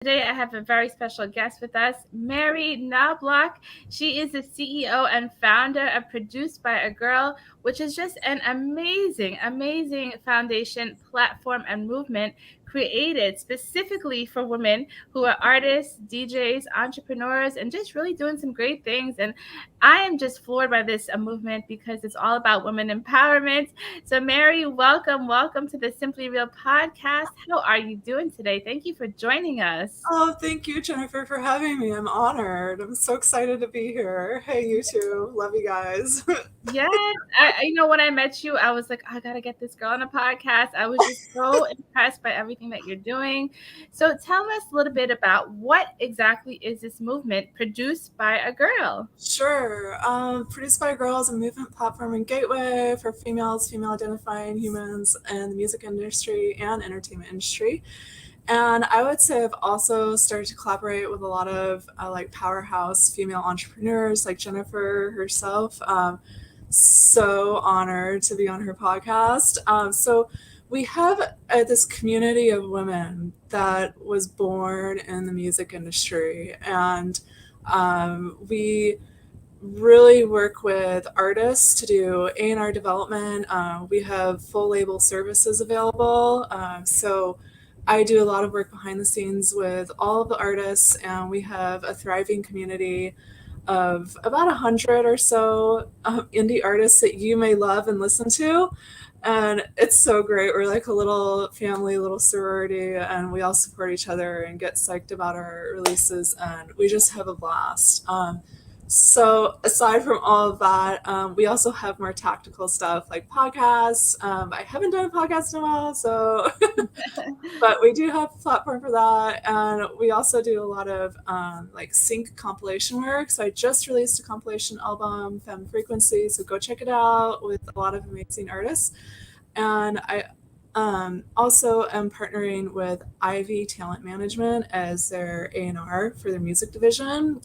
Today, I have a very special guest with us, Mary Knobloch. She is the CEO and founder of Produced by a Girl, which is just an amazing foundation, platform, and movement created specifically for women who are artists, DJs, entrepreneurs, and just really doing some great things. And I am just floored by this movement because it's all about women empowerment. So, Mary, welcome to the Simply Real podcast. How are you doing today? Thank you for joining us. Oh, thank you, Jennifer, for having me. I'm honored. I'm so excited to be here. Hey, you too. Love you guys. Yes, when I met you, I was like, I gotta get this girl on a podcast. I was just so impressed by everything that you're doing. So, tell us a little bit about what exactly is this movement, Produced by a Girl? Sure. Produced by a Girl is a movement platform and gateway for females, female identifying humans in the music industry and entertainment industry. And I would say I've also started to collaborate with a lot of like powerhouse female entrepreneurs like Jennifer herself. So honored to be on her podcast. So we have this community of women that was born in the music industry, and we really work with artists to do A&R development. We have full label services available. So I do a lot of work behind the scenes with all of the artists, and we have a thriving community of about 100 or so indie artists that you may love and listen to. And it's so great. We're like a little family, little sorority, and we all support each other and get psyched about our releases, and we just have a blast. So aside from all of that, we also have more tactical stuff like podcasts. I haven't done a podcast in a while, so but we do have a platform for that, and we also do a lot of like sync compilation work. So I just released a compilation album, Femme Frequency, so go check it out with a lot of amazing artists. And I also am partnering with Ivy Talent Management as their A&R for their music division.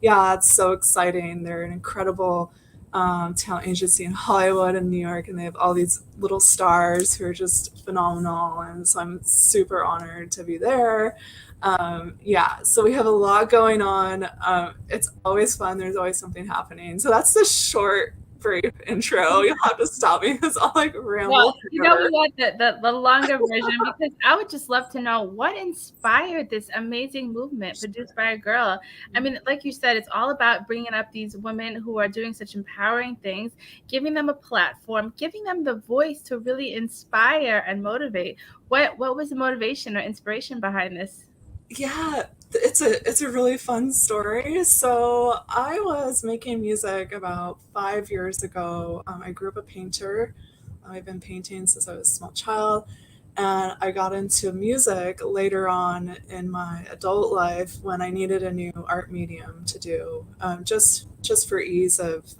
Yeah, it's so exciting. They're an incredible talent agency in Hollywood and New York, and they have all these little stars who are just phenomenal. And so I'm super honored to be there. Yeah, so we have a lot going on. It's always fun. There's always something happening. So that's the short, brief intro. You'll have to stop me because I'll like Well, ramble we forever. want the longer version because I would just love to know what inspired this amazing movement, Produced by a Girl. I mean, like you said, it's all about bringing up these women who are doing such empowering things, giving them a platform, giving them the voice to really inspire and motivate. What was the motivation or inspiration behind this? Yeah, it's a really fun story. So I was making music about 5 years ago. I grew up a painter. I've been painting since I was a small child, and I got into music later on in my adult life when I needed a new art medium to do, just for ease of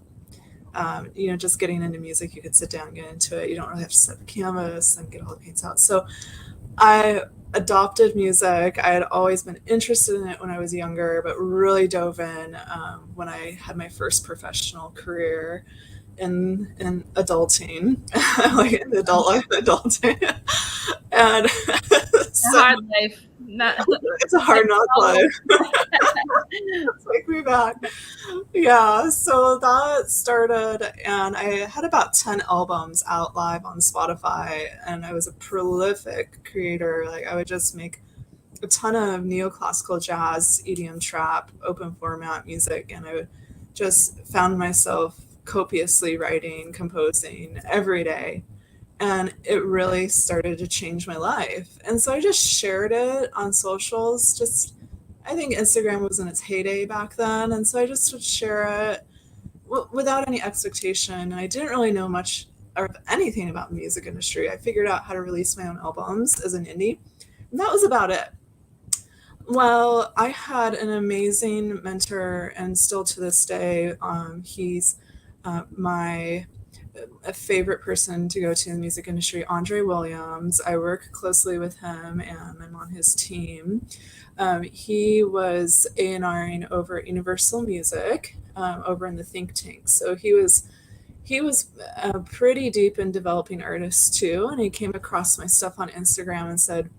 just getting into music. You could sit down and get into it. You don't really have to set the canvas and get all the paints out. So I adopted music. I had always been interested in it when I was younger, but really dove in when I had my first professional career in adulting, like in the adult life, adulting, and A so hard life, not it's a hard knock all. life. Take me back. Yeah, so that started, and I had about 10 albums out live on Spotify, and I was a prolific creator. Like, I would just make a ton of neoclassical jazz, EDM trap, open format music, and I would just found myself copiously writing, composing every day. And it really started to change my life. And so I just shared it on socials. Just, I think Instagram was in its heyday back then. And so I just would share it without any expectation. And I didn't really know much of anything about the music industry. I figured out how to release my own albums as an indie. And that was about it. Well, I had an amazing mentor, and still to this day, he's my a favorite person to go to in the music industry, Andre Williams. I work closely with him, and I'm on his team. He was A&Ring over at Universal Music over in the think tank. So he was pretty deep in developing artists too, and he came across my stuff on Instagram and said,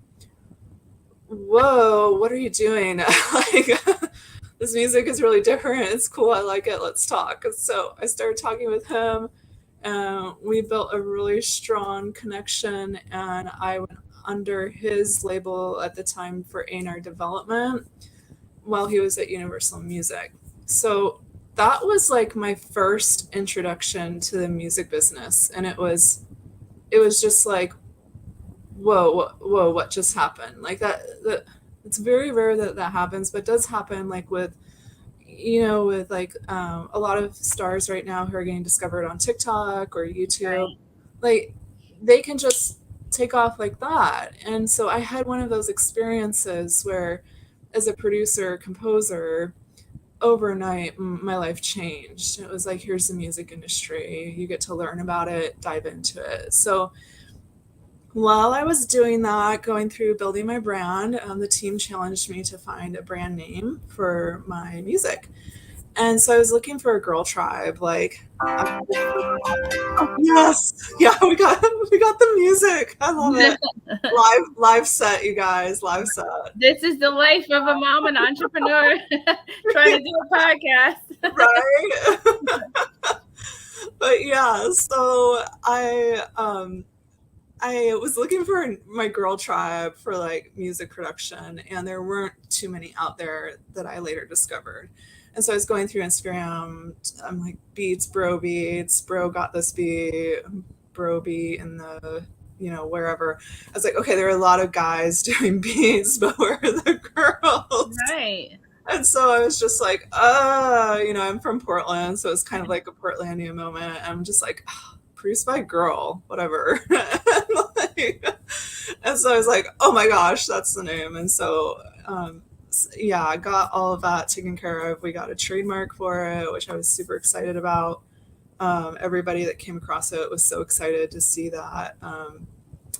whoa, what are you doing? Like, this music is really different. It's cool. I like it. Let's talk. So I started talking with him. We built a really strong connection, and I went under his label at the time for A&R development while he was at Universal Music. So that was like my first introduction to the music business, and it was just like, whoa, what just happened? Like that it's very rare that that happens, but does happen, like with with like a lot of stars right now who are getting discovered on TikTok or YouTube. Right. Like, they can just take off like that. And so I had one of those experiences where, as a producer composer, overnight my life changed. It was like, here's the music industry, you get to learn about it, dive into it. So while I was doing that, going through building my brand, the team challenged me to find a brand name for my music. And so I was looking for a girl tribe. Like, yes, yeah, we got the music. I love it. Live set, you guys, live set. This is the life of a mom and entrepreneur trying to do a podcast. Right. But yeah, so I was looking for my girl tribe for like music production, and there weren't too many out there that I later discovered. And so I was going through Instagram. I'm like, beats, bro got this beat, bro beat in the, wherever. I was like, okay, there are a lot of guys doing beats, but where are the girls? Right. And so I was just like, I'm from Portland, so it's kind of like a Portlandia moment. I'm just like, produced by a girl, whatever. And so I was like, oh my gosh, that's the name. And so, yeah, I got all of that taken care of. We got a trademark for it, which I was super excited about. Everybody that came across it was so excited to see that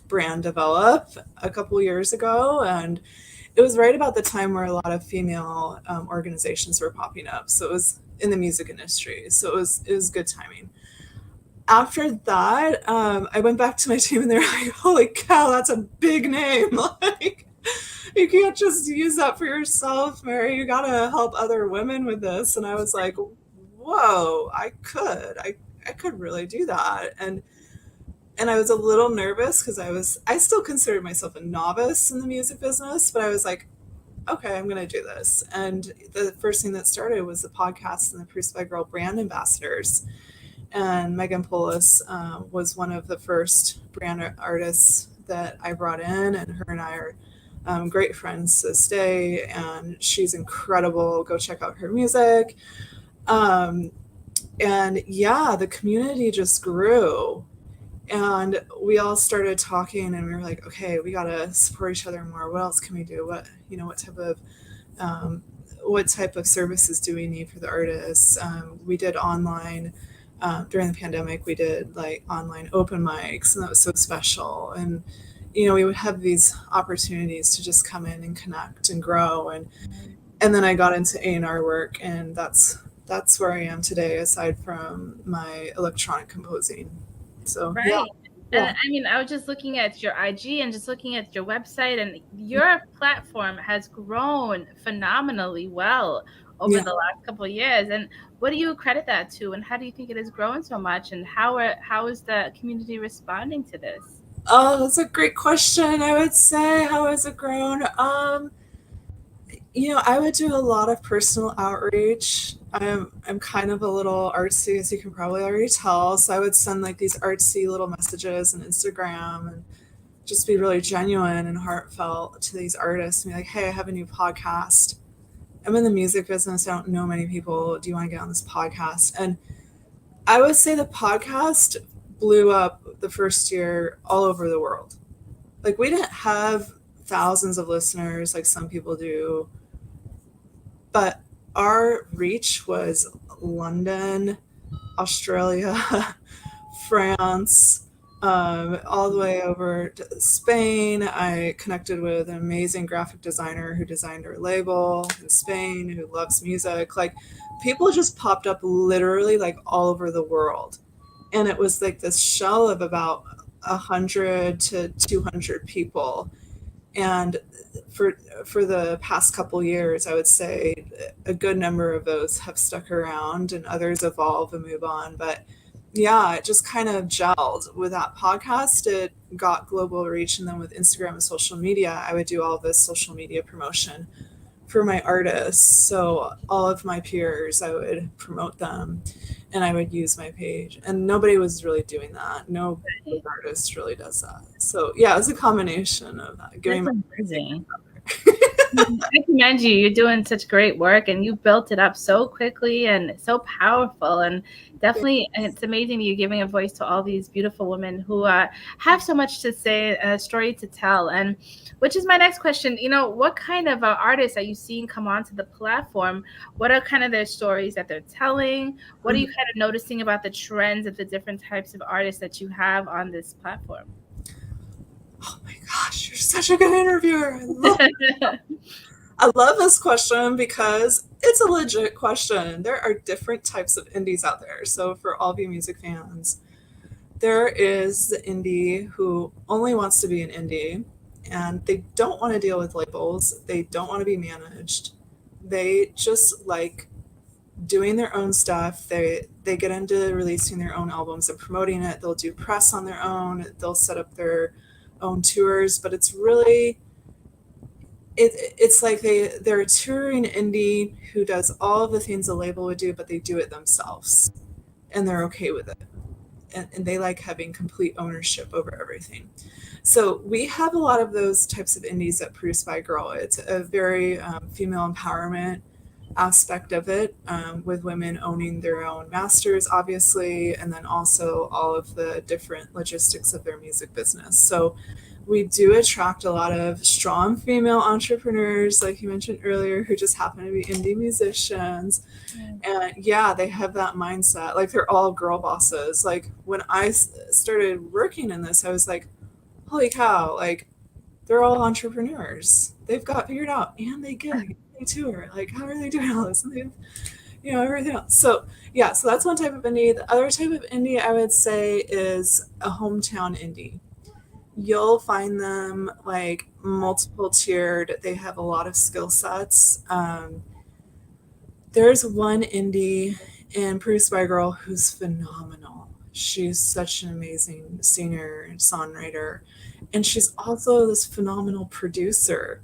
brand develop a couple years ago. And it was right about the time where a lot of female organizations were popping up. So it was in the music industry. So it was good timing. After that, I went back to my team, and they're like, holy cow, that's a big name. Like, you can't just use that for yourself, Mary. You gotta help other women with this. And I was like, whoa, I could really do that. And I was a little nervous because I still considered myself a novice in the music business, but I was like, okay, I'm gonna do this. And the first thing that started was the podcast and the Produced by Girl brand ambassadors. And Megan Polis was one of the first brand artists that I brought in, and her and I are great friends to this day, and she's incredible. Go check out her music. And yeah, the community just grew, and we all started talking, and we were like, okay, we gotta support each other more. What else can we do? What type of services do we need for the artists? We did online. During the pandemic, we did like online open mics, and that was so special. And we would have these opportunities to just come in and connect and grow. And then I got into A&R work, and that's where I am today, aside from my electronic composing. So Right. yeah. And I mean, I was just looking at your IG and just looking at your website, and your platform has grown phenomenally well over the last couple of years. And what do you credit that to? And how do you think it has grown so much? And how is the community responding to this? Oh, that's a great question. I would say, how has it grown? I would do a lot of personal outreach. I'm kind of a little artsy, as you can probably already tell. So I would send like these artsy little messages on Instagram, and just be really genuine and heartfelt to these artists, and be like, hey, I have a new podcast. I'm in the music business. I don't know many people. Do you want to get on this podcast? And I would say the podcast blew up the first year all over the world. Like, we didn't have thousands of listeners like some people do, but our reach was London, Australia, France, all the way over to Spain. I connected with an amazing graphic designer who designed our label in Spain, who loves music. Like, people just popped up literally like all over the world. And it was like this shell of about 100 to 200 people. And for the past couple years, I would say a good number of those have stuck around and others evolve and move on. But yeah, it just kind of gelled with that podcast. It got global reach. And then with Instagram and social media, I would do all this social media promotion for my artists. So all of my peers, I would promote them and I would use my page. And nobody was really doing that. No artist really does that. So yeah, it's a combination of that. That's amazing. I commend you. You're doing such great work, and you built it up so quickly and so powerful. And definitely, it's amazing you're giving a voice to all these beautiful women who have so much to say, a story to tell. And which is my next question. What kind of artists are you seeing come onto the platform? What are kind of their stories that they're telling? What are you kind of noticing about the trends of the different types of artists that you have on this platform? Oh my gosh, you're such a good interviewer. I love this question because it's a legit question. There are different types of indies out there. So for all of you music fans, there is the indie who only wants to be an indie and they don't want to deal with labels. They don't want to be managed. They just like doing their own stuff. They get into releasing their own albums and promoting it. They'll do press on their own. They'll set up their own tours, but it's really it's like they're a touring indie who does all of the things a label would do, but they do it themselves and they're okay with it, and they like having complete ownership over everything. So we have a lot of those types of indies at Produced by a Girl. It's a very female empowerment aspect of it, with women owning their own masters, obviously, and then also all of the different logistics of their music business. So we do attract a lot of strong female entrepreneurs, like you mentioned earlier, who just happen to be indie musicians. And yeah, they have that mindset. Like they're all girl bosses. Like when I started working in this, I was like, holy cow, like they're all entrepreneurs. They've got figured out and they gig, they tour. Like, how are they doing all this? And they've, everything else. So yeah, so that's one type of indie. The other type of indie I would say is a hometown indie. You'll find them like multiple tiered. They have a lot of skill sets. There's one indie in Produced by a Girl who's phenomenal. She's such an amazing singer and songwriter. And she's also this phenomenal producer.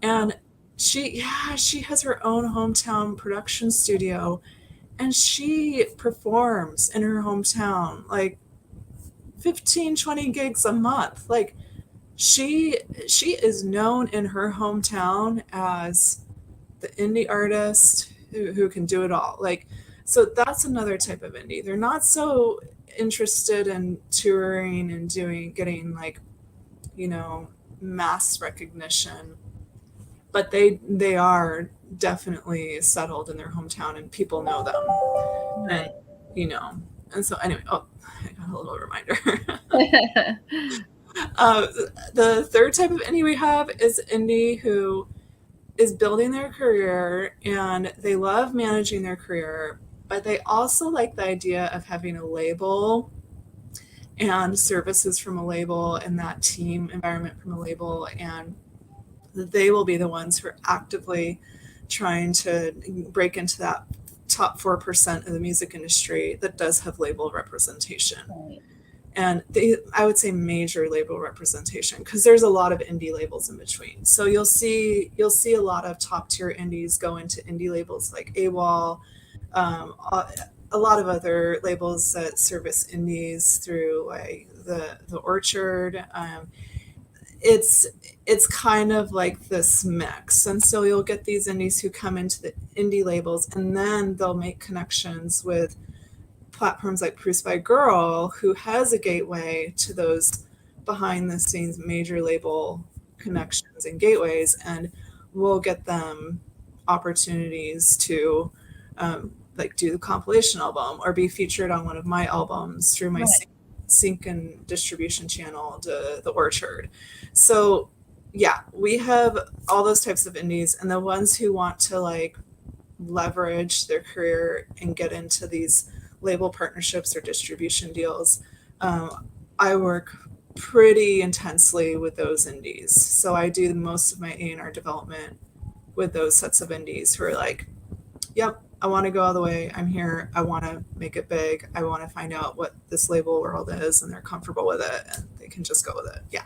And she has her own hometown production studio. And she performs in her hometown like 15, 20 gigs a month. Like she is known in her hometown as the indie artist who can do it all. Like, so that's another type of indie. They're not so interested in touring and getting like, mass recognition, but they are definitely settled in their hometown and people know them. Right. And, and so anyway, I got a little reminder. The third type of indie we have is indie who is building their career and they love managing their career, but they also like the idea of having a label and services from a label and that team environment from a label, and they will be the ones who are actively trying to break into that top 4% of the music industry that does have label representation. Right. And I would say major label representation, because there's a lot of indie labels in between. So you'll see a lot of top tier indies go into indie labels like AWOL, a lot of other labels that service indies through like the Orchard. It's kind of like this mix, and so you'll get these indies who come into the indie labels, and then they'll make connections with platforms like Produced by a Girl, who has a gateway to those behind the scenes major label connections and gateways, and we'll get them opportunities to like do the compilation album or be featured on one of my albums through my sync and distribution channel to the Orchard. So yeah, we have all those types of indies, and the ones who want to like leverage their career and get into these label partnerships or distribution deals. I work pretty intensely with those indies. So I do most of my A&R development with those sets of indies who are like, yep, I want to go all the way. I'm here. I want to make it big. I want to find out what this label world is, and they're comfortable with it, and they can just go with it. Yeah.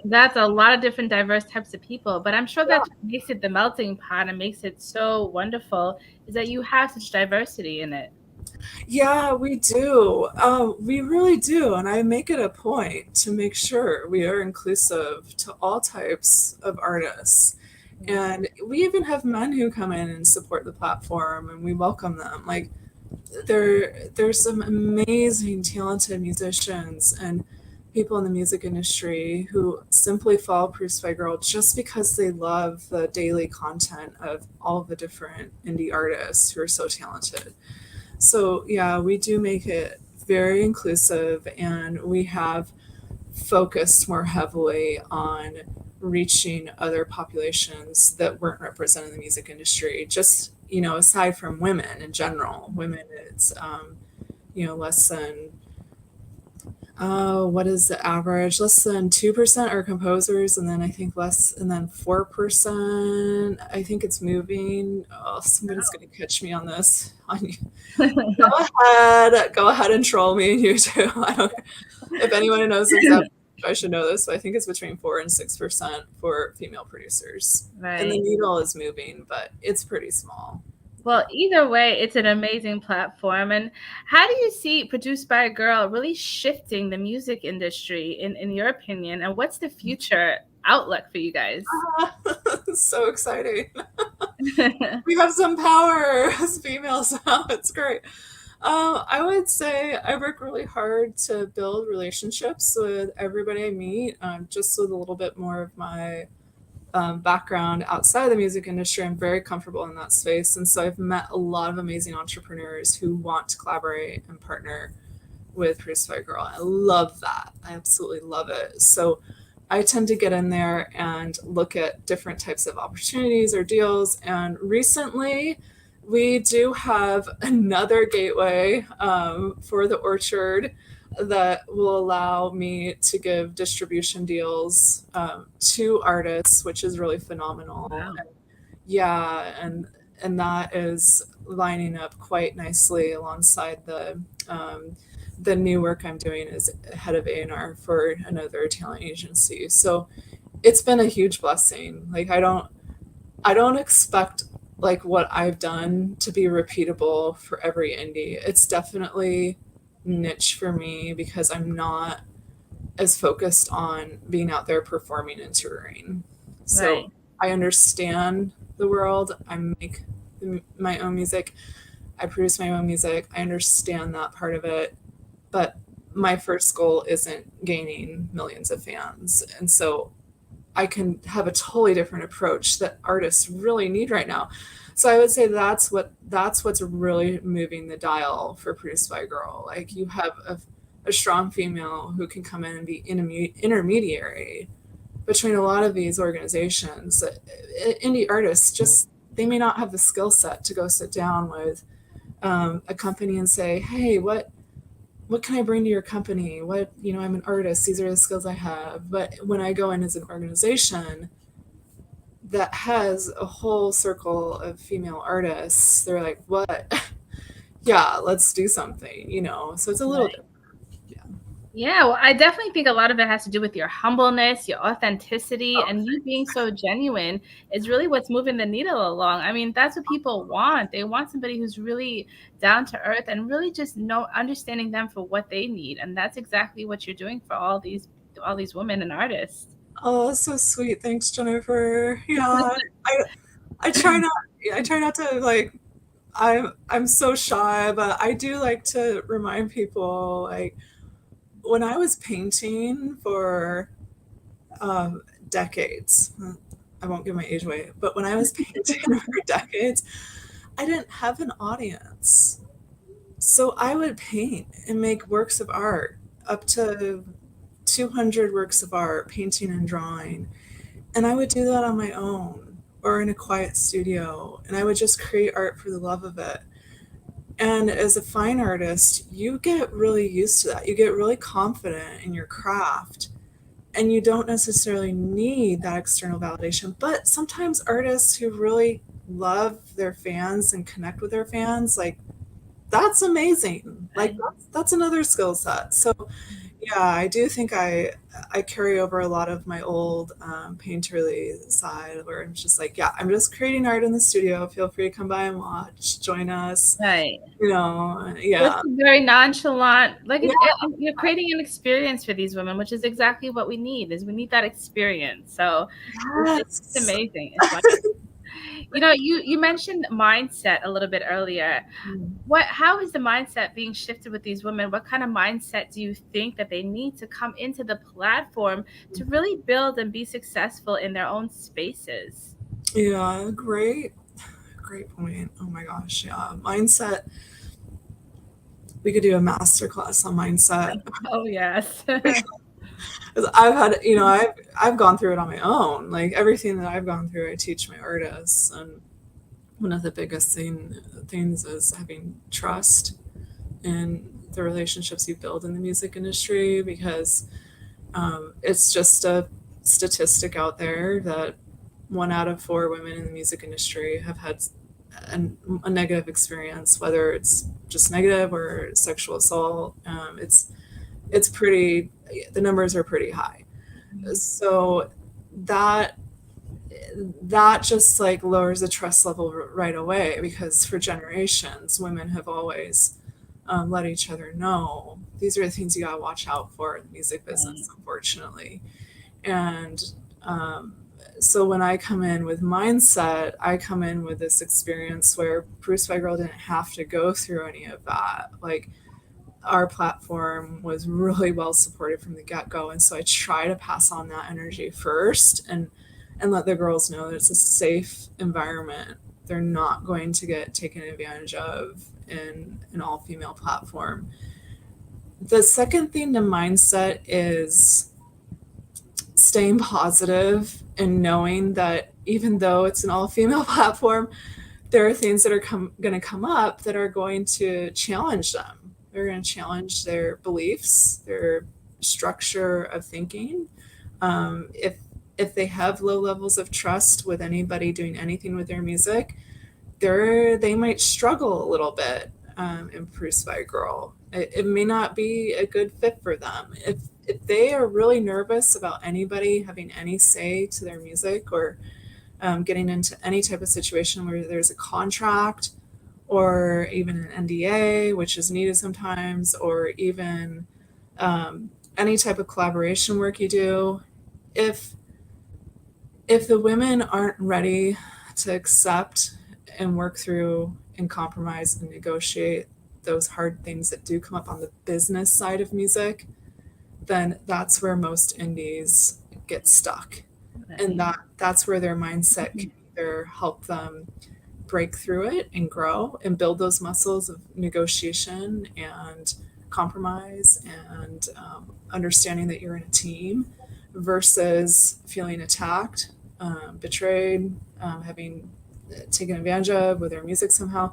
That's a lot of different diverse types of people, but I'm sure that's what makes it the melting pot and makes it so wonderful is that you have such diversity in it. Yeah, we do. We really do. And I make it a point to make sure we are inclusive to all types of artists. And we even have men who come in and support the platform, and we welcome them. Like there's some amazing talented musicians and people in the music industry who simply follow Proof by Girl just because they love the daily content of all of the different indie artists who are so talented. So yeah, we do make it very inclusive, and we have focused more heavily on reaching other populations that weren't represented in the music industry. Just, aside from women in general, women, it's, less than, what is the average? Less than 2% are composers, and then I think and then 4%, I think it's moving. Oh, somebody's going to catch me on this. Go ahead and troll me, you too. If anyone knows exactly, I should know this, but I think it's between 4 and 6% for female producers. Right. And the needle is moving, but it's pretty small. Well, either way, it's an amazing platform. And how do you see Produced by a Girl really shifting the music industry, in your opinion? And what's the future outlook for you guys? So exciting. We have some power as females now. It's great. I would say I work really hard to build relationships with everybody I meet, just with a little bit more of my background outside the music industry. I'm very comfortable in that space. And so I've met a lot of amazing entrepreneurs who want to collaborate and partner with Produced by a Girl. I love that. I absolutely love it. So I tend to get in there and look at different types of opportunities or deals. And recently, we do have another gateway for the Orchard that will allow me to give distribution deals to artists, which is really phenomenal. Wow. And that is lining up quite nicely alongside the new work I'm doing as head of A&R for another talent agency. So it's been a huge blessing. Like I don't expect like what I've done to be repeatable for every indie. It's definitely niche for me because I'm not as focused on being out there performing and touring. So right. I understand the world. I make my own music. I produce my own music. I understand that part of it. But my first goal isn't gaining millions of fans. And so I can have a totally different approach that artists really need right now. So I would say that's what's really moving the dial for Produced by a Girl. Like you have a strong female who can come in and be intermediary between a lot of these organizations. Indie artists just, they may not have the skill set to go sit down with a company and say, hey, what can I bring to your company? I'm an artist. These are the skills I have. But when I go in as an organization that has a whole circle of female artists, they're like, what? Yeah, let's do something, So it's a little different. Yeah, well, I definitely think a lot of it has to do with your humbleness, your authenticity, and you being so genuine is really what's moving the needle along. I mean, that's what people want. They want somebody who's really down to earth and really just understanding them for what they need. And that's exactly what you're doing for all these women and artists. Oh, that's so sweet. Thanks, Jennifer. Yeah, I try not to like. I'm so shy, but I do like to remind people like. When I was painting for decades, I won't give my age away, but when I was painting for decades, I didn't have an audience. So I would paint and make works of art, up to 200 works of art, painting and drawing. And I would do that on my own or in a quiet studio. And I would just create art for the love of it. And as a fine artist, you get really used to that. You get really confident in your craft, and you don't necessarily need that external validation. But sometimes artists who really love their fans and connect with their fans, like, that's amazing. Like, Right. that's another skill set. So yeah, I do think I carry over a lot of my old painterly side, where I'm just like, yeah, I'm just creating art in the studio. Feel free to come by and watch, join us. Right. Which Yeah, is very nonchalant. Like yeah, you're creating an experience for these women, which is exactly what we need. Is we need that experience. So it's yes. amazing. It's wonderful. You mentioned mindset a little bit earlier. How is the mindset being shifted with these women? What kind of mindset do you think that they need to come into the platform to really build and be successful in their own spaces? Yeah, great point. Oh my gosh, yeah, mindset. We could do a master class on mindset. Oh yes. 'Cause I've had, I've gone through it on my own. Like everything that I've gone through, I teach my artists, and one of the biggest things is having trust in the relationships you build in the music industry, because it's just a statistic out there that 1 out of 4 women in the music industry have had a negative experience, whether it's just negative or sexual assault. It's pretty. The numbers are pretty high. So that that just like lowers the trust level right away, because for generations women have always let each other know these are the things you got to watch out for in the music business, unfortunately. And so when I come in with mindset, I come in with this experience where Produced by Girl didn't have to go through any of that. Like, our platform was really well supported from the get-go, and so I try to pass on that energy first, and let the girls know that it's a safe environment. They're not going to get taken advantage of in an all-female platform. The second thing to mindset is staying positive and knowing that even though it's an all-female platform, there are things that are going to come up that are going to challenge them. They're going to challenge their beliefs, their structure of thinking. If they have low levels of trust with anybody doing anything with their music, they might struggle a little bit in Produced by a Girl. It may not be a good fit for them. If they are really nervous about anybody having any say to their music, or getting into any type of situation where there's a contract or even an NDA, which is needed sometimes, or even any type of collaboration work you do, if the women aren't ready to accept and work through and compromise and negotiate those hard things that do come up on the business side of music, then that's where most indies get stuck. And that's where their mindset can either help them break through it and grow and build those muscles of negotiation and compromise, and understanding that you're in a team, versus feeling attacked, betrayed, having taken advantage of with their music somehow.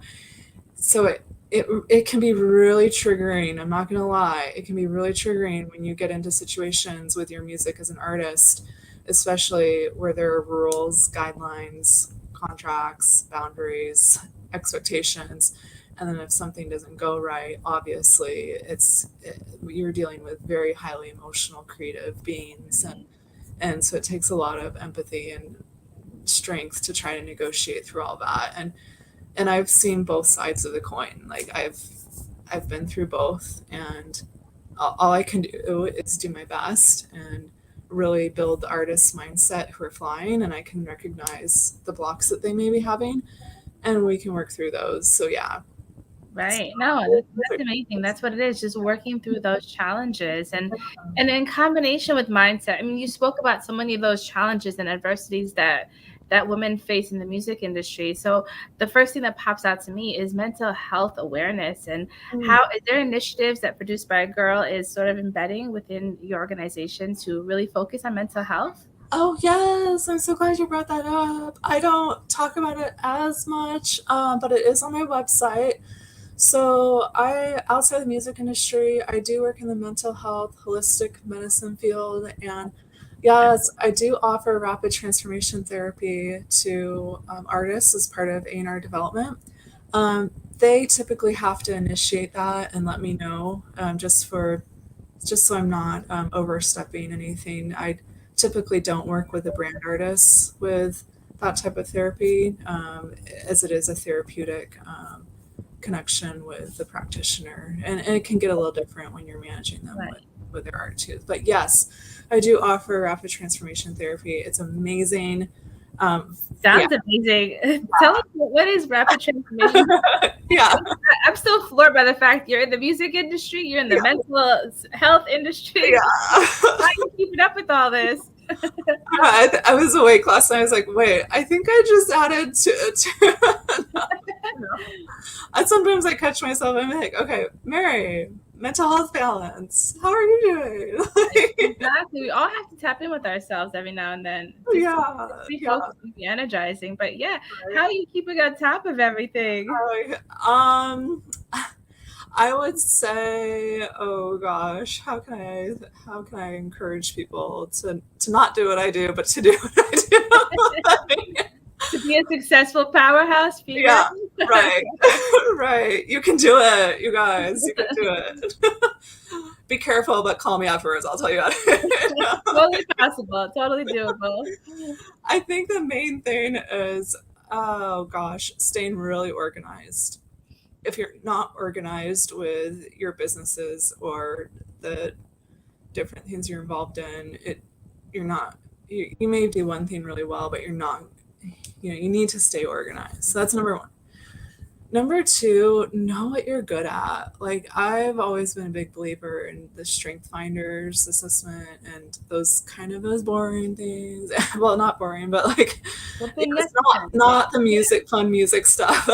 So it can be really triggering. I'm not going to lie. It can be really triggering when you get into situations with your music as an artist, especially where there are rules, guidelines, contracts, boundaries, expectations. And then if something doesn't go right, obviously you're dealing with very highly emotional, creative beings. And so it takes a lot of empathy and strength to try to negotiate through all that. And I've seen both sides of the coin. Like, I've been through both, and all I can do is do my best and really build the artist's mindset who are flying, and I can recognize the blocks that they may be having, and we can work through those. So yeah. Right. No, that's amazing. That's what it is, just working through those challenges and in combination with mindset. I mean, you spoke about so many of those challenges and adversities that women face in the music industry. So the first thing that pops out to me is mental health awareness, and how is there initiatives that Produced by a Girl is sort of embedding within your organization to really focus on mental health? Oh, yes. I'm so glad you brought that up. I don't talk about it as much, but it is on my website. So outside the music industry, I do work in the mental health, holistic medicine field, and yes, I do offer rapid transformation therapy to artists as part of A&R development. Um, they typically have to initiate that and let me know, just so I'm not overstepping anything. I typically don't work with the brand artists with that type of therapy, as it is a therapeutic connection with the practitioner, and it can get a little different when you're managing them Right. with their art too. But yes, I do offer rapid transformation therapy. It's amazing. Yeah, Sounds amazing. Tell us what is rapid transformation? yeah, I'm still floored by the fact you're in the music industry, you're in the yeah, mental health industry. yeah. How are you keeping up with all this? I was awake last night. I was like, wait, I think I just added to and sometimes I catch myself. I'm like, okay, Mary, mental health balance. How are you doing? Exactly. We all have to tap in with ourselves every now and then. Just Yeah, be yeah. focused and be energizing. But yeah, how Right. are you keeping on top of everything? Um, I would say, oh gosh, how can I encourage people to not do what I do, but to do what I do? To be a successful powerhouse female? Yeah, right, right. You can do it, you guys. You can do it. Be careful, but call me afterwards. I'll tell you about it. Totally possible. Totally doable. I think the main thing is, oh gosh, staying really organized. If you're not organized with your businesses or the different things you're involved in, you're not, you may do one thing really well, but you're not, you need to stay organized. So that's number one. Number two, know what you're good at. Like, I've always been a big believer in the Strength Finders assessment and those kind of those boring things. Well, not boring, but like, Something yes, necessary. not the fun music stuff.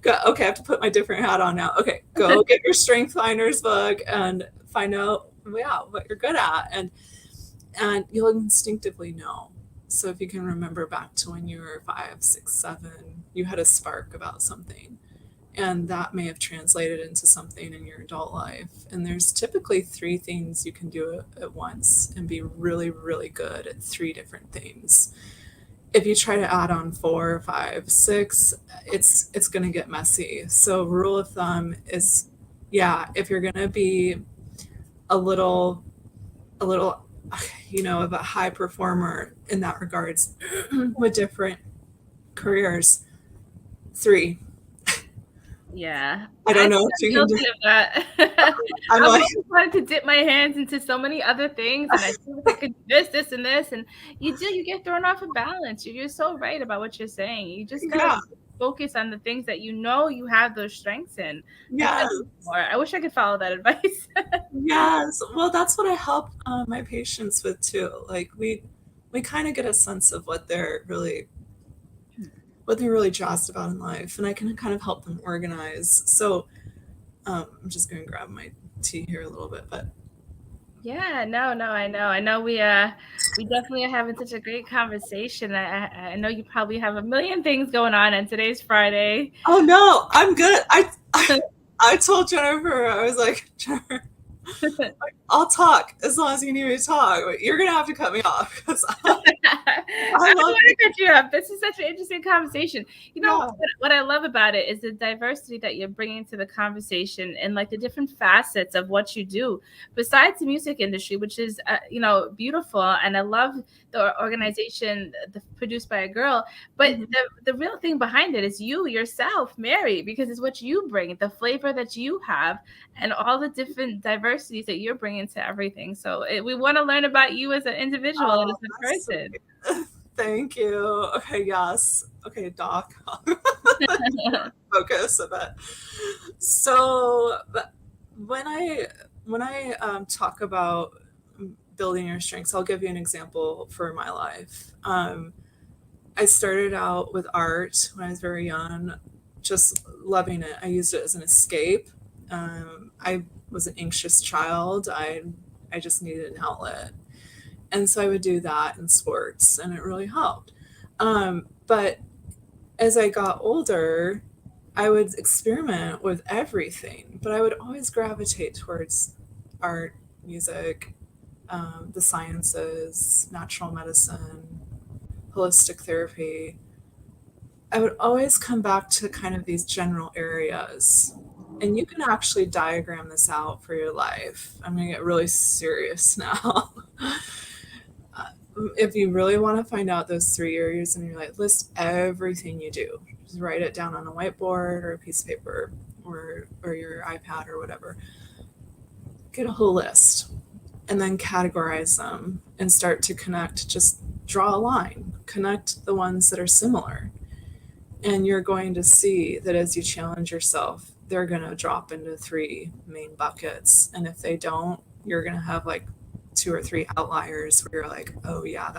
Okay, I have to put my different hat on now. Okay, go get your Strength Finders book and find out, yeah, what you're good at, and you'll instinctively know. So if you can remember back to when you were 5, 6, 7, you had a spark about something, and that may have translated into something in your adult life. And there's typically three things you can do at once and be really, really good at three different things. If you try to add on 4, 5, 6, it's going to get messy. So rule of thumb is, yeah, if you're going to be a little a little, of a high performer in that regards with different careers. Three. Yeah. I I don't think know if I'm you can do. guilty of that. I'm I've like, always wanted to dip my hands into so many other things, and I feel like I could do this, and this, and you get thrown off of balance. You're so right about what you're saying. You just gotta yeah, focus on the things that you know you have those strengths in, and yes, build more. I wish I could follow that advice. yes. Well, that's what I help my patients with too. Like, we kind of get a sense of what they're really jazzed about in life, and I can kind of help them organize. So I'm just going to grab my tea here a little bit, but Yeah, no, I know we definitely are having such a great conversation. I know you probably have a million things going on, and today's Friday. oh no, I'm good. I told Jennifer, I was like, Jennifer, I'll talk as long as you need me to talk, but you're gonna have to cut me off because I I don't love want to cut you up. This is such an interesting conversation. You know, yeah, what I love about it is the diversity that you're bringing to the conversation and like the different facets of what you do besides the music industry, which is, beautiful. And I love the organization produced by a girl. But mhm, the real thing behind it is you yourself, Mary, because it's what you bring, the flavor that you have, and all the different diversities that you're bringing to everything. So we want to learn about you as an individual and oh, as a that's person. sweet. Thank you. Okay, yes. Okay, Doc, focus a bit. So, when I talk about building your strengths, I'll give you an example for my life. I started out with art when I was very young, just loving it. I used it as an escape. I was an anxious child. I just needed an outlet, and so I would do that in sports, and it really helped. But as I got older, I would experiment with everything, but I would always gravitate towards art, music, the sciences, natural medicine, holistic therapy. I would always come back to kind of these general areas. And you can actually diagram this out for your life. I'm going to get really serious now. If you really want to find out those 3 areas in your life, list everything you do. Just write it down on a whiteboard or a piece of paper or your iPad or whatever. Get a whole list and then categorize them and start to connect. Just draw a line, connect the ones that are similar. And you're going to see that as you challenge yourself, they're going to drop into 3 main buckets. And if they don't, you're going to have like 2 or 3 outliers where you're like, oh yeah,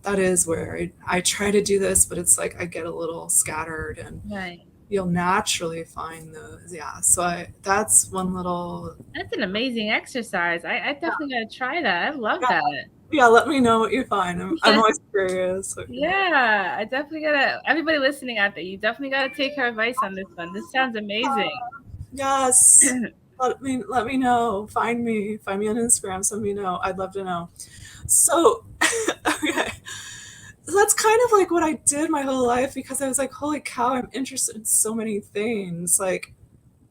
that is where I try to do this, but it's like I get a little scattered, and Right. you'll naturally find those. Yeah. So that's one little. That's an amazing exercise. I definitely gotta try that. I love that. Yeah, let me know what you find. I'm always curious. Yeah, I definitely gotta. Everybody listening out there, you definitely gotta take her advice on this one. This sounds amazing. Yes. let me know. Find me on Instagram. So let me know. I'd love to know. So, okay. So that's kind of like what I did my whole life, because I was like, holy cow, I'm interested in so many things. Like,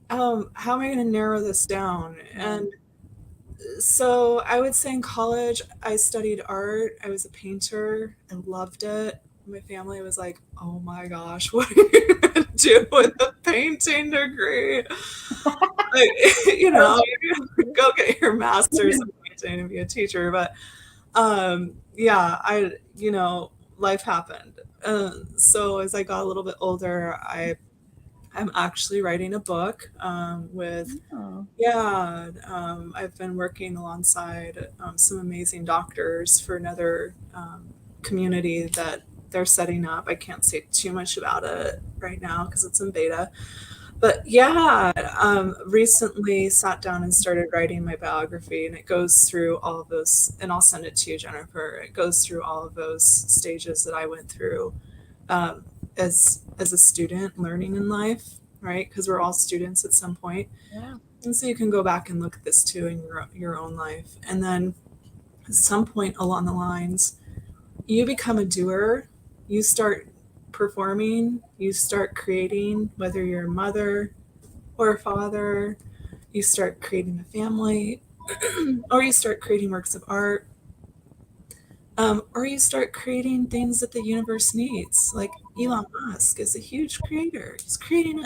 how am I going to narrow this down? And so I would say in college, I studied art. I was a painter. I loved it. My family was like, oh my gosh, what are you going to do with a painting degree? Like, go get your master's in painting and be a teacher. But yeah, life happened. So as I got a little bit older, I'm actually writing a book with, I've been working alongside some amazing doctors for another community that they're setting up. I can't say too much about it right now because it's in beta. But yeah, recently sat down and started writing my biography, and it goes through all of those, and I'll send it to you, Jennifer. It goes through all of those stages that I went through as a student learning in life, right? Because we're all students at some point. Yeah. And so you can go back and look at this too in your own life. And then at some point along the lines, you become a doer. You start performing, you start creating, whether you're a mother or a father, you start creating a family, or you start creating works of art, or you start creating things that the universe needs. Like Elon Musk is a huge creator. He's creating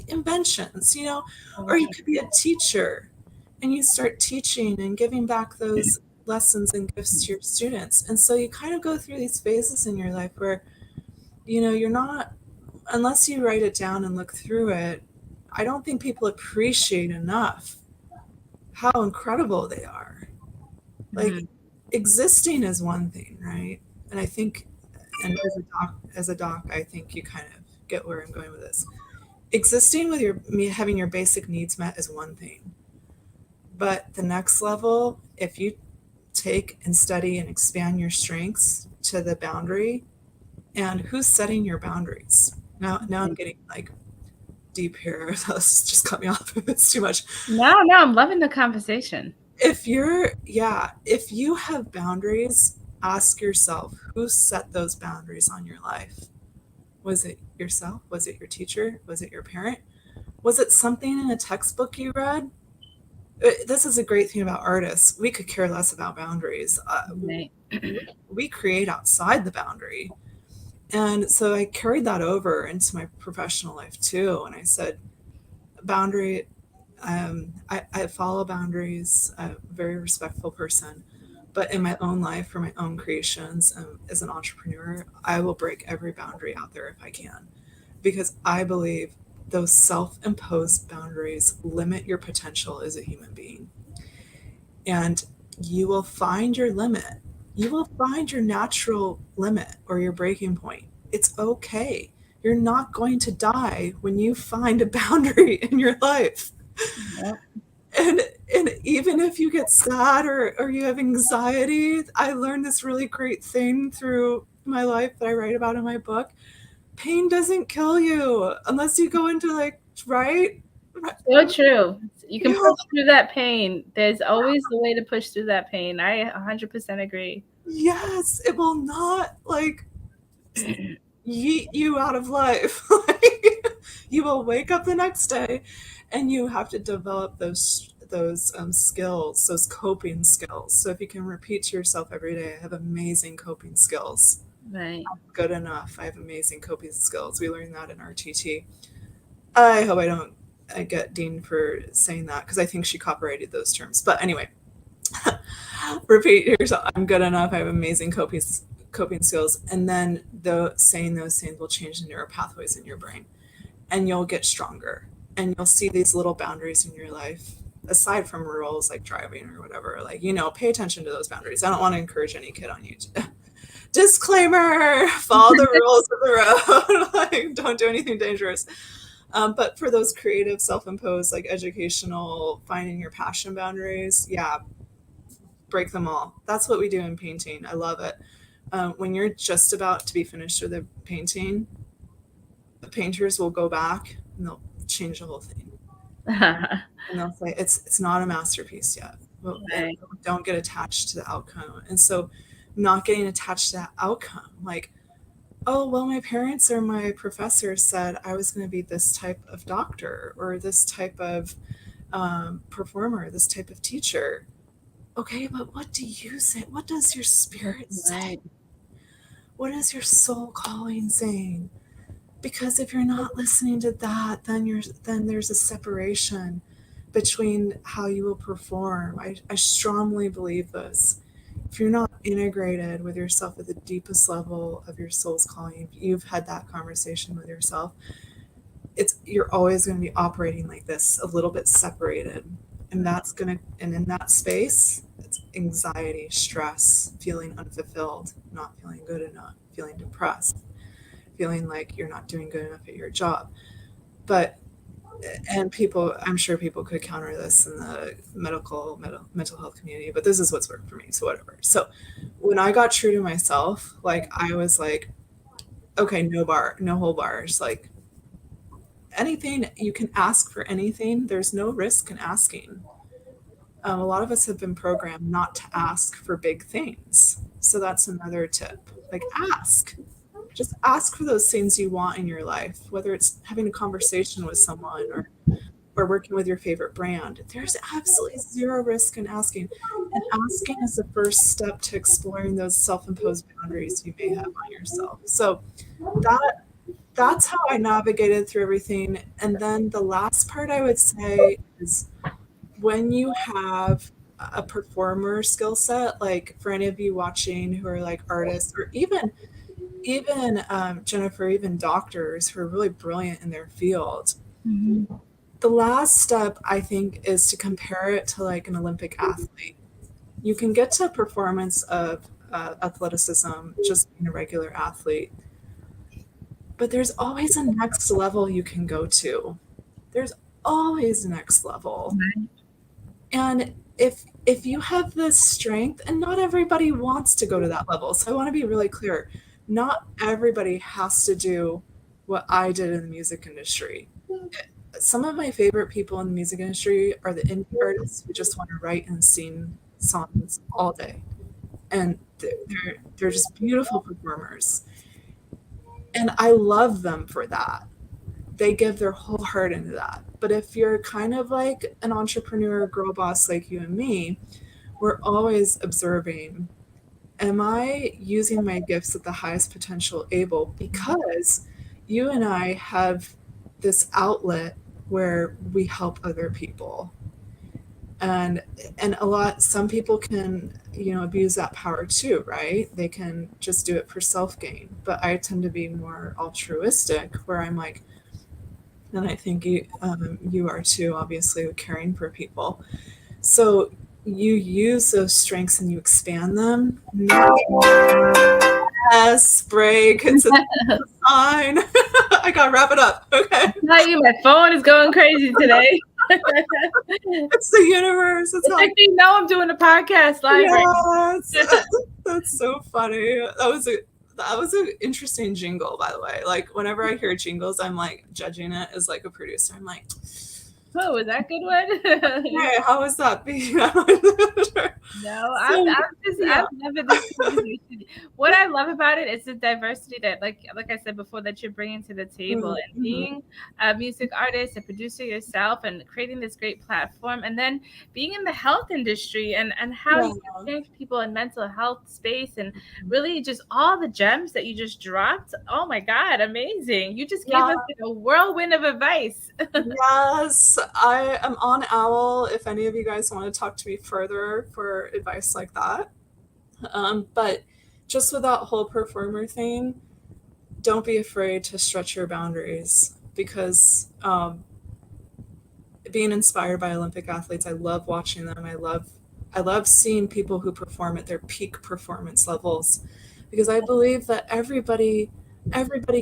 inventions, or you could be a teacher and you start teaching and giving back those lessons and gifts to your students. And so you kind of go through these phases in your life where you're not, unless you write it down and look through it, I don't think people appreciate enough how incredible they are. Like, existing is one thing, right? And I think, and as a doc, I think you kind of get where I'm going with this. Existing with having your basic needs met is one thing. But the next level, if you take and study and expand your strengths to the boundary, and who's setting your boundaries? Now I'm getting like deep here. This just cut me off if it's too much. No, I'm loving the conversation. If you have boundaries, ask yourself, who set those boundaries on your life? Was it yourself? Was it your teacher? Was it your parent? Was it something in a textbook you read? This is a great thing about artists. We could care less about boundaries. Right. We create outside the boundary. And so I carried that over into my professional life too. And I said, boundary, I follow boundaries. I'm a very respectful person. But in my own life, for my own creations, as an entrepreneur, I will break every boundary out there if I can. Because I believe those self-imposed boundaries limit your potential as a human being. And you will find your limit. You will find your natural limit or your breaking point. It's okay. You're not going to die when you find a boundary in your life. Yep. And even if you get sad or you have anxiety, I learned this really great thing through my life that I write about in my book. pain doesn't kill you unless you go into like, right? So true. You can Yeah. push through that pain. There's always the way to push through that pain. I 100% agree. Yes, it will not like yeet you out of life. Like, you will wake up the next day and you have to develop those skills, those coping skills. So if you can repeat to yourself every day, I have amazing coping skills. Right. I'm good enough. I have amazing coping skills. We learned that in our TT. I hope I get Dean for saying that because I think she copyrighted those terms. But anyway, repeat yourself. I'm good enough. I have amazing coping skills. And then saying those things will change the neural pathways in your brain, and you'll get stronger, and you'll see these little boundaries in your life aside from rules like driving or whatever. Like, pay attention to those boundaries. I don't want to encourage any kid on YouTube. Disclaimer, follow the rules of the road. Like, don't do anything dangerous. But for those creative, self-imposed, like educational, finding your passion boundaries, yeah, break them all. That's what we do in painting. I love it. When you're just about to be finished with a painting, the painters will go back and they'll change the whole thing. And they'll say, it's not a masterpiece yet. Well, Right. don't get attached to the outcome. And so not getting attached to that outcome, like, oh, well, my parents or my professor said I was going to be this type of doctor or this type of performer, this type of teacher. Okay, but what do you say? What does your spirit say? Right. What is your soul calling saying? Because if you're not listening to that, then there's a separation between how you will perform. I strongly believe this. If you're not integrated with yourself at the deepest level of your soul's calling, you've had that conversation with yourself, you're always going to be operating like this, a little bit separated. And in that space, it's anxiety, stress, feeling unfulfilled, not feeling good enough, feeling depressed, feeling like you're not doing good enough at your job. I'm sure people could counter this in the mental health community, but this is what's worked for me, so whatever. So when I got true to myself, like, I was like, okay, no whole bars, like, anything, you can ask for anything. There's no risk in asking. A lot of us have been programmed not to ask for big things. So that's another tip. Like, just ask for those things you want in your life, whether it's having a conversation with someone or working with your favorite brand. There's absolutely zero risk in asking. And asking is the first step to exploring those self-imposed boundaries you may have on yourself. So that's how I navigated through everything. And then the last part I would say is, when you have a performer skill set, like for any of you watching who are like artists, or even Jennifer, even doctors who are really brilliant in their field, Mm-hmm. the last step, I think, is to compare it to like an Olympic athlete. You can get to a performance of athleticism just being a regular athlete, but there's always a next level you can go to. There's always a next level. Right. And if you have the strength, and not everybody wants to go to that level. So I want to be really clear. Not everybody has to do what I did in the music industry. Some of my favorite people in the music industry are the indie artists who just want to write and sing songs all day. And they're just beautiful performers. And I love them for that. They give their whole heart into that. But if you're kind of like an entrepreneur, girl boss like you and me, we're always observing, am I using my gifts at the highest potential able? Because you and I have this outlet where we help other people. And some people can, abuse that power too, right? They can just do it for self-gain. But I tend to be more altruistic, where I'm like, and I think you are too, obviously, with caring for people. So you use those strengths and you expand them. Yes, break. It's a sign. I gotta wrap it up. Okay. Not you. My phone is going crazy today. It's the universe. It's like they know I'm doing a podcast live. Yes. That's so funny. That was an interesting jingle, by the way. Like whenever I hear jingles, I'm like judging it as like a producer. I'm like, Oh, was that a good one? hey, how was that being? No, So, yeah. I've never this conversation. What I love about it is the diversity that, like I said before, that you're bringing to the table, and Mhm. being a music artist, a producer yourself, and creating this great platform, and then being in the health industry, and how Yeah. you change people in mental health space, and really just all the gems that you just dropped. Oh my God, amazing! You just gave Yeah. us like a whirlwind of advice. Yes, I am on Owl if any of you guys want to talk to me further for advice like that. But just with that whole performer thing, don't be afraid to stretch your boundaries because being inspired by Olympic athletes, I love watching them. I love seeing people who perform at their peak performance levels because I believe that everybody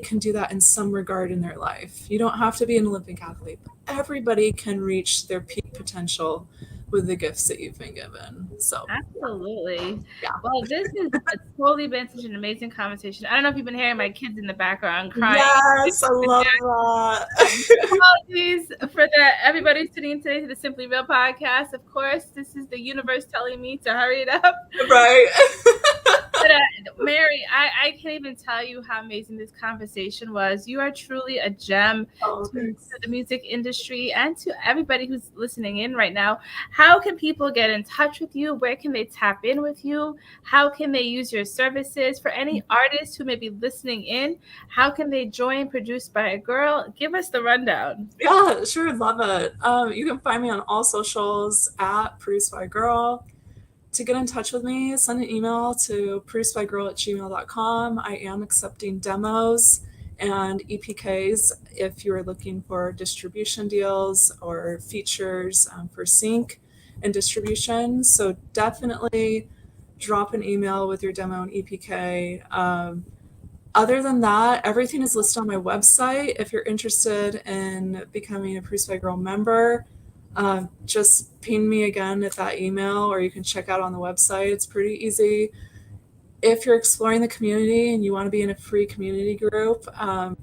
can do that in some regard in their life. You don't have to be an Olympic athlete, but everybody can reach their peak potential with the gifts that you've been given. So, Absolutely. yeah. Well, this has totally been such an amazing conversation. I don't know if you've been hearing my kids in the background crying. Yes, I love that. Apologies for the everybody tuning today to the Simply Real podcast. Of course, this is the universe telling me to hurry it up. Right. But Mary, I can't even tell you how amazing this conversation was. You are truly a gem Oh, to thanks. the music industry and to everybody who's listening in right now. How can people get in touch with you? Where can they tap in with you? How can they use your services? For any artists who may be listening in, how can they join Produced by a Girl? Give us the rundown. Yeah, sure, love it. You can find me on all socials at Produced by Girl. To get in touch with me, send an email to producedbygirl@gmail.com. I am accepting demos and EPKs if you're looking for distribution deals or features for sync and distribution. So definitely drop an email with your demo and EPK. Other than that, everything is listed on my website. If you're interested in becoming a Produced by Girl member, just ping me again at that email, or you can check out on the website. It's pretty easy. If you're exploring the community and you want to be in a free community group,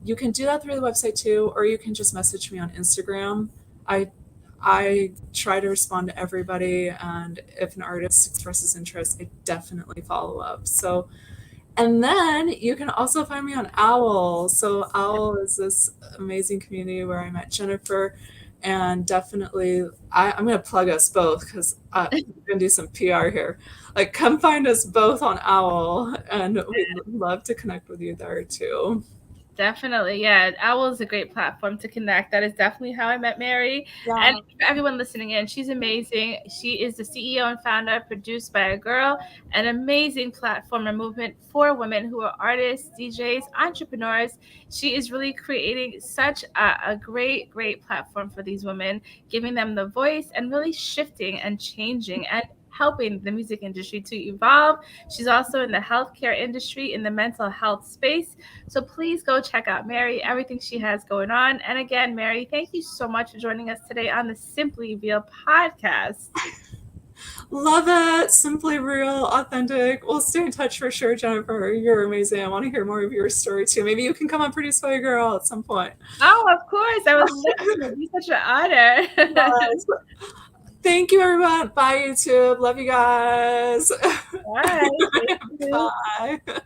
you can do that through the website too, or you can just message me on Instagram. I try to respond to everybody, and if an artist expresses interest, I definitely follow up. So, and then you can also find me on Owl. So Owl is this amazing community where I met Jennifer, and definitely I'm going to plug us both because I'm going to do some PR here. Like, come find us both on Owl, and we'd love to connect with you there too. Definitely. Yeah. Owl is a great platform to connect. That is definitely how I met Mary. And Yeah. for everyone listening in, she's amazing. She is the CEO and founder of Produced by a Girl, an amazing platform and movement for women who are artists, DJs, entrepreneurs. She is really creating such a great, great platform for these women, giving them the voice and really shifting and changing and helping the music industry to evolve. She's also in the healthcare industry in the mental health space. So please go check out Mary, everything she has going on. And again, Mary, thank you so much for joining us today on the Simply Real podcast. Love it. Simply real, authentic. We'll stay in touch for sure, Jennifer. You're amazing. I want to hear more of your story too. Maybe you can come on Produced by a Girl at some point. Oh, of course. I would love to. It'd be such an honor. Yes. Thank you, everyone. Bye, YouTube. Love you guys. Bye. Bye.